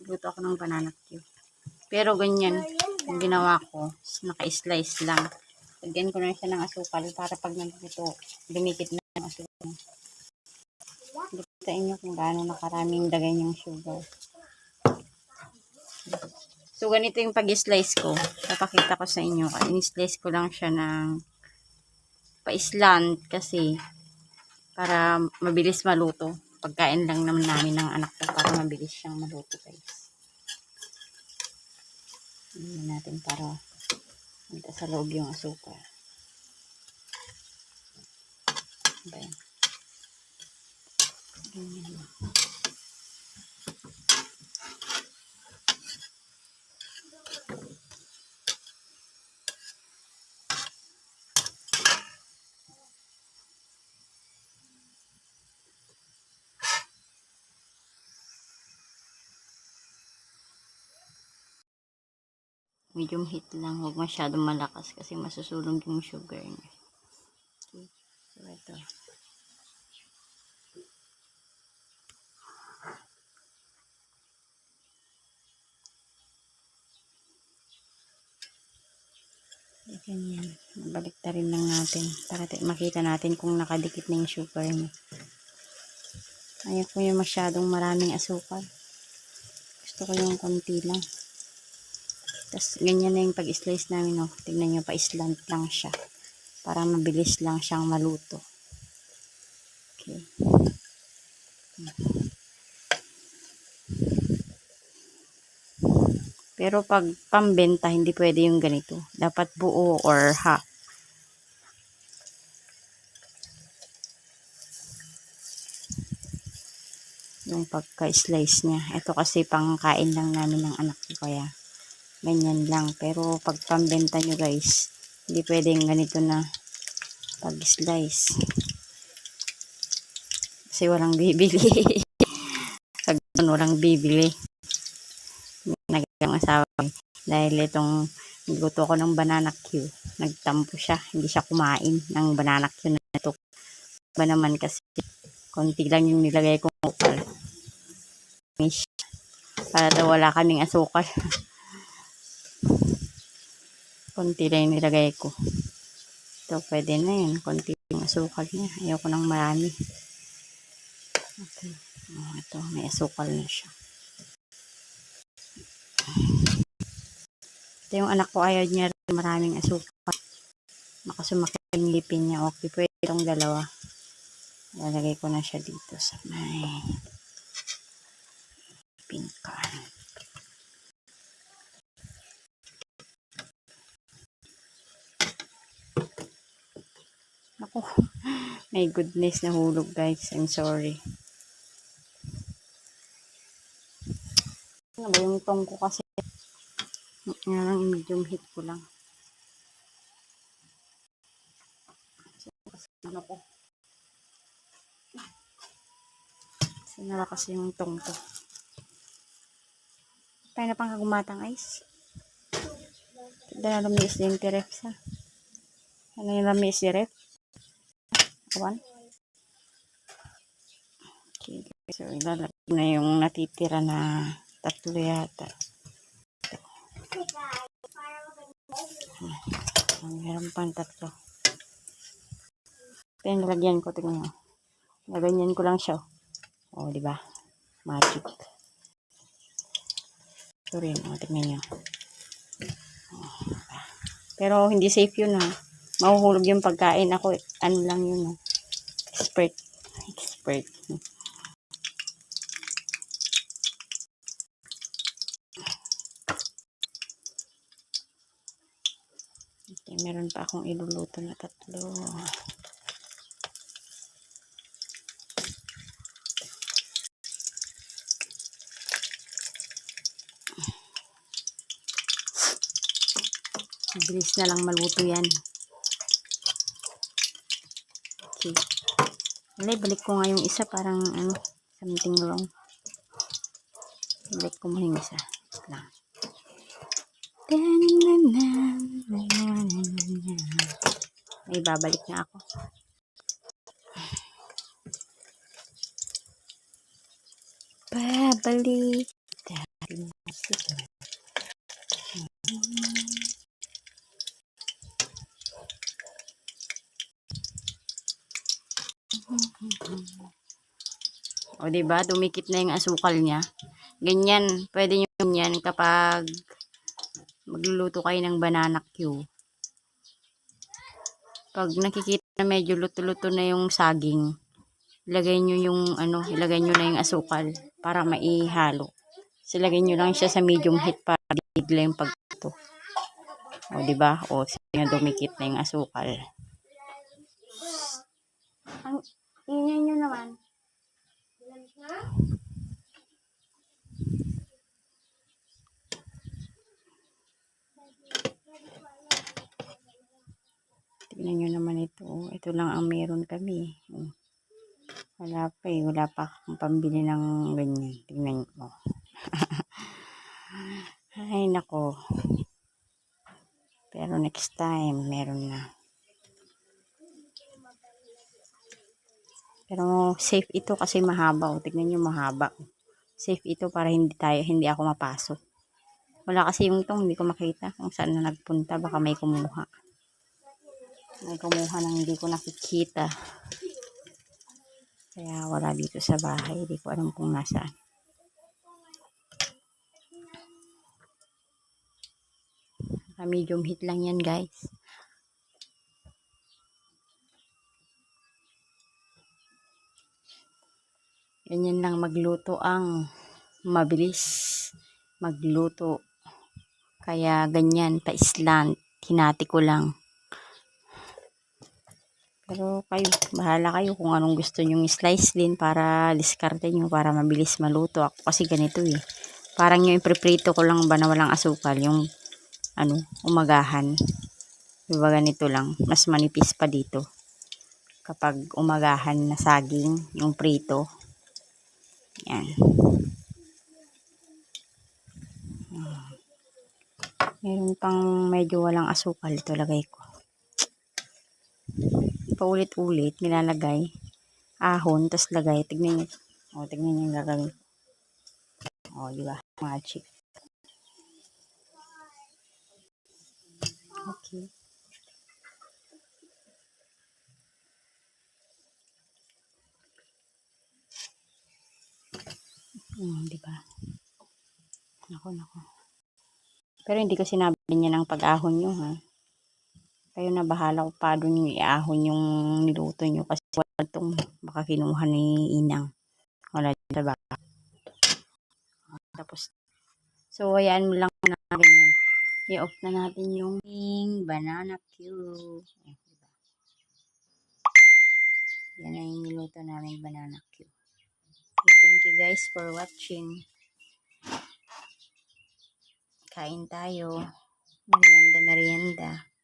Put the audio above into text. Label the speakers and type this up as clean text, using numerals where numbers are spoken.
Speaker 1: Luto ako ng banana cue. Pero ganyan, yung ginawa ko, naka-slice lang. Lagyan ko na siya ng asukal para pag nandito, lumikit na yung asukal. Litain nyo kung gaano nakaraming lagay yung sugar. So, ganito yung pag-slice ko. Papakita ko sa inyo. In-slice ko lang siya ng pa-slant kasi para mabilis maluto. Pagkain lang naman namin ng anak ko para mabilis siyang maluto, guys. Hindi natin para magta sa loob yung asukal. Ayan. Ganyan lang. Medium heat lang, huwag masyadong malakas kasi masusunog yung sugar niya. Okay. So, ito. Ganyan. Balik na rin lang natin para makita natin kung nakadikit na yung sugar niya. Ayaw ko yung masyadong maraming asukal. Gusto ko yung konti lang. Tapos, ganyan na yung pag-slice namin, oh. Tingnan nyo, pa-slant lang siya. Para mabilis lang siyang maluto. Okay. Pero pag pambenta, hindi pwede yung ganito. Dapat buo or half. Yung pagka-slice niya. Ito kasi pangkain lang namin ng anak ko, kaya ganyan lang. Pero pag pambenta nyo, guys, hindi pwedeng ganito na pag-slice. Kasi walang bibili. Pag walang bibili. Nagawang asawa ko. Dahil itong nagluto ko ng banana cue. Nagtampo siya. Hindi siya kumain ng banana cue na ito. Ba naman kasi konti lang yung nilagay kong asukal. Para daw wala kaming asukal. Konti lang yung nilagay ko. Ito, pwede na yun. Konti yung asukal niya. Ayoko nang marami. Okay. Ito, may asukal na siya. Ito yung anak ko, ayaw niya rin maraming asukal. Makasumaki yung ngipin niya. Okay, pwede itong dalawa. Lalagay ko na siya dito sa may pinkan. Ako, my goodness, nahulog, guys. I'm sorry. Ano ba yung tong ko kasi? Ngayon, medium heat ko lang. Ano ko? Sinara kasi yung tong ko. Tayo na pang kagumatang ice. Dahil lamis din yung tirep sa. Ano yung lamis direp? Awan? Okay. So, ilalagay na yung natitira na tatlo yata. Meron pang tatlo. Kaya nilagyan ko, tingnan nyo. Naganyan ko lang siya. O, diba? Magic. Ito rin, o, tingnan nyo. Pero, hindi safe yun, ha. Mahuhulog yung pagkain. Ako, ano lang yun, ha. Expert. Okay, meron pa akong iluluto na tatlo. Bilis na lang maluto yan. Okay. Balik ko nga yung isa, parang ano, something wrong. Balik ko mo yung isa. Lang. May babalik na ako. balik tarin na sugar. O diba, dumikit na yung asukal niya. Ganyan, pwede nyo yan kapag magluluto kayo ng banana Q. Pag nakikita na medyo luto-luto na yung saging, ilagay nyo yung ilagay nyo na yung asukal para maihalo. Silagay nyo lang siya sa medium heat para bigla yung pagluto. O diba? O sige na, dumikit na yung asukal. Ang ingay nyo naman. Tignan nyo naman ito. Ito lang ang meron kami. Wala pa eh. Wala pa akong pambili ng ganyan. Tignan nyo. Ay nako. Pero next time, meron na. Pero safe ito kasi mahaba. O, tignan nyo, mahaba. Safe ito para hindi ako mapasok. Wala kasi yung tong, hindi ko makita kung saan na nagpunta. Baka may kumuha. May kumuha nang hindi ko nakikita. Kaya wala dito sa bahay. Hindi ko alam kung nasaan. Medium heat lang yan, guys. Ganyan lang magluto ang mabilis magluto. Kaya ganyan, pa-slant. Hinati ko lang. Pero kayo, bahala kayo kung anong gusto nyong slice din para diskarte nyo para mabilis maluto. Ako kasi ganito eh. Parang yung ipreprito ko lang ba na walang asukal, yung umagahan. Diba ganito lang, mas manipis pa dito. Kapag umagahan na saging, yung prito. Yan. Meron pang medyo walang asukal. Ito lagay ko. Paulit-ulit, nilalagay. Ahon, tas lagay. Tignan nyo. O, tignan nyo yung gagawin. O, diba? Magic. Okay. Diba? Nako. Pero hindi ko sinabi niya ng pag-ahon nyo, ha? Kayo na bahala kung paano nyo i-ahon yung niluto nyo kasi wala itong baka kinuha ni Inang. Wala dito sa baka. Tapos, so, ayan mo lang na ganyan. I-off na natin yung banana cue. Yan na yung niluto namin banana cue. Okay, thank you guys for watching. Kain tayo. Merienda.